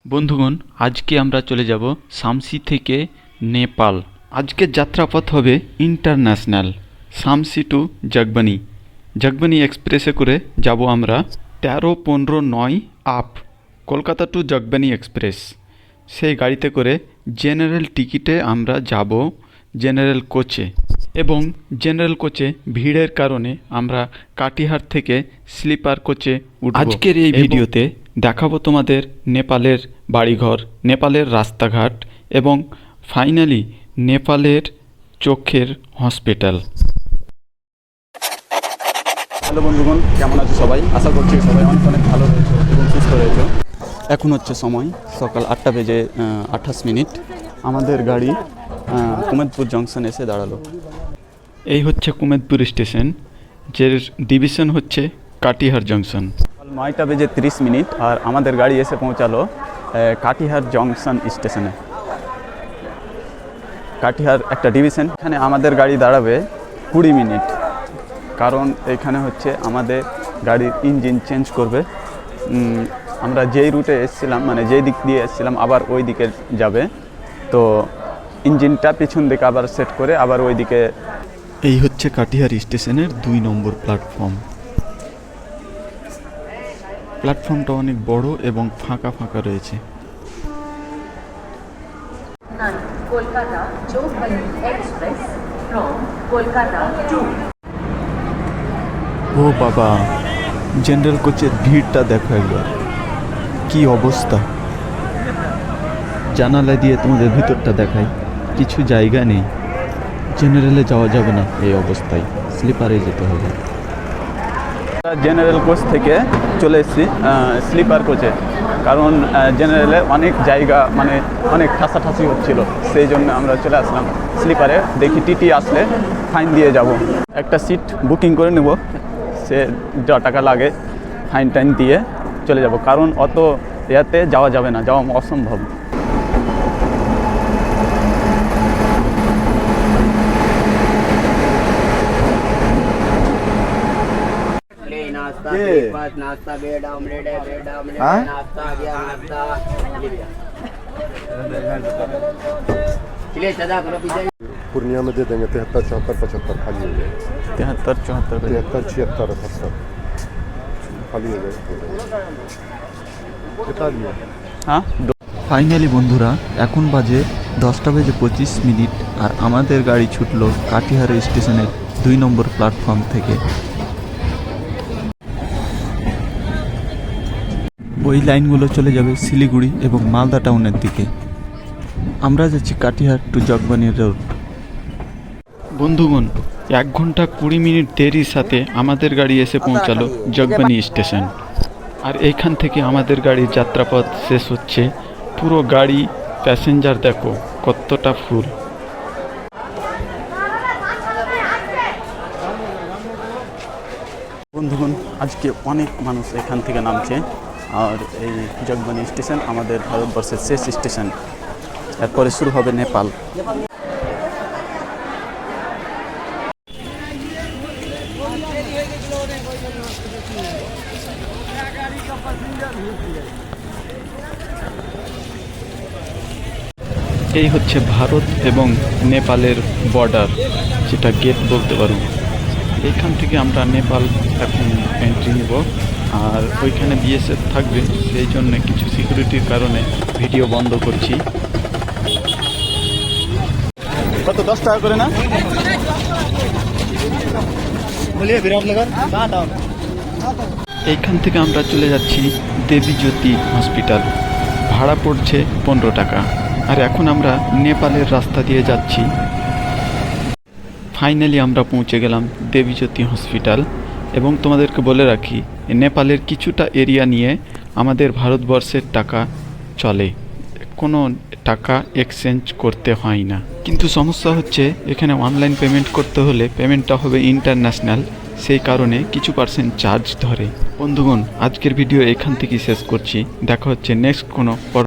বন্ধুগণ, আজকে আমরা চলে যাব শামসি থেকে নেপাল। আজকের যাত্রাপথ হবে ইন্টারন্যাশনাল, শামসি টু জাগবানি। জাগবানি এক্সপ্রেসে করে যাব আমরা 13-15-9 আপ কলকাতা টু জাগবানি এক্সপ্রেস। সেই গাড়িতে করে জেনারেল টিকিটে আমরা যাব জেনারেল কোচে, এবং জেনারেল কোচে ভিড়ের কারণে আমরা কাটিহার থেকে স্লিপার কোচে উঠব। আজকের এই ভিডিওতে দেখাবো তোমাদের নেপালের বাড়িঘর, নেপালের রাস্তাঘাট এবং ফাইনালি নেপালের চোখের হসপিটাল। হ্যালো বন্ধুগণ, কেমন আছো সবাই? আশা করছি সবাই অনেক অনেক ভালো রয়েছে এবং সুস্থ রয়েছে। এখন হচ্ছে সময় সকাল 8:28। আমাদের গাড়ি কুমেদপুর জংশন এসে দাঁড়ালো। এই হচ্ছে কুমেদপুর স্টেশন, যে ডিভিশন হচ্ছে কাটিহার জংশন। 9:30 আর আমাদের গাড়ি এসে পৌঁছালো কাটিহার জংশন স্টেশনে। কাটিহার একটা ডিভিশন, এখানে আমাদের গাড়ি দাঁড়াবে 20 মিনিট, কারণ এখানে হচ্ছে আমাদের গাড়ির ইঞ্জিন চেঞ্জ করবে। আমরা যেই রুটে এসেছিলাম, মানে যেই দিক দিয়ে এসেছিলাম আবার ওই দিকে যাবে, তো ইঞ্জিনটা পিছন দিকে আবার সেট করে আবার ওই দিকে। এই হচ্ছে কাটিহার স্টেশনের 2 নম্বর প্ল্যাটফর্ম। প্ল্যাটফর্মটা অনেক বড় এবং ফাঁকা ফাঁকা রয়েছে। Kolkata Jogbani express from Kolkata to. ও বাবা, জেনারেল কোচের ভিড়টা দেখো একবার, কি অবস্থা। জানালা দিয়ে তোমাদের ভিতরটা দেখাই, কিছু জায়গা নেই। জেনারেলে যাওয়া যাবে না এই অবস্থায়, স্লিপারে যেতে হবে। জেনারেল কোচ থেকে চলে এসেছি স্লিপার কোচে, কারণ জেনারেলে অনেক জায়গা, মানে অনেক ঠাসাঠাসি হচ্ছিল, সেই জন্য আমরা চলে আসলাম স্লিপারে। দেখি টিটি আসলে ফাইন দিয়ে যাব। একটা সিট বুকিং করে নেব, সে যা টাকা লাগে ফাইন টাইন দিয়ে চলে যাব, কারণ অত ইয়াতে যাওয়া যাবে না, যাওয়া অসম্ভব। नाश्ता ब्रेड ऑमलेट है, ब्रेड ऑमलेट नाश्ता गया नाश्ता चलिए सदा करो पीछे। पूर्णिया में दे देंगे 73, 74, 75 खाली हो जाए। 73, 74, 73, 76, 78 खाली हो जाए। कितना दिया? हाँ। ফাইনালি বন্ধুরা, এখন বাজে 10:25 আর আমাদের গাড়ি ছুটলো কাটিহার স্টেশনের 2 নম্বর প্ল্যাটফর্ম থেকে। ওই লাইনগুলো চলে যাবে শিলিগুড়ি এবং মালদা টাউনের দিকে। আমরা যাচ্ছি কাটিহার টু জগবানি রোড। বন্ধুগণ, 1 ঘন্টা 20 মিনিট দেরির সাথে আমাদের গাড়ি এসে পৌঁছালো জগবানি স্টেশন। আর এইখান থেকে আমাদের গাড়ির যাত্রাপথ শেষ হচ্ছে। পুরো গাড়ি প্যাসেঞ্জার দেখো কতটা ফুল। বন্ধুগণ, আজকে অনেক মানুষ এখান থেকে নামছে, আর এই জগবানি স্টেশন আমাদের ভারতবর্ষের শেষ স্টেশন। এরপরে শুরু হবে নেপাল। এই হচ্ছে ভারত এবং নেপালের বর্ডার, যেটা গেট বলতে পারো। এইখান থেকে আমরা নেপাল এখন এন্ট্রি নেব, আর ওইখানে বিএসএফ থাকবে, সেই জন্য কিছু সিকিউরিটির কারণে ভিডিও বন্ধ করছি। কত 10 টাকা করে না? এইখান থেকে আমরা চলে যাচ্ছি দেবীজ্যোতি হসপিটাল, ভাড়া পড়ছে 15 টাকা। আর এখন আমরা নেপালের রাস্তা দিয়ে যাচ্ছি। ফাইনালি আমরা পৌঁছে গেলাম দেবীজ্যোতি হসপিটাল। এবং তোমাদেরকে বলে রাখি, নেপালের কিছুটা এরিয়া নিয়ে আমাদের ভারতবর্ষের টাকা চলে, কোনো টাকা এক্সচেঞ্জ করতে হয় না। কিন্তু সমস্যা হচ্ছে, এখানে অনলাইন পেমেন্ট করতে হলে পেমেন্টটা হবে ইন্টারন্যাশনাল, সেই কারণে কিছু % চার্জ ধরে। বন্ধুগণ, আজকের ভিডিও এখান থেকেই শেষ করছি। দেখা হচ্ছে নেক্সট কোনো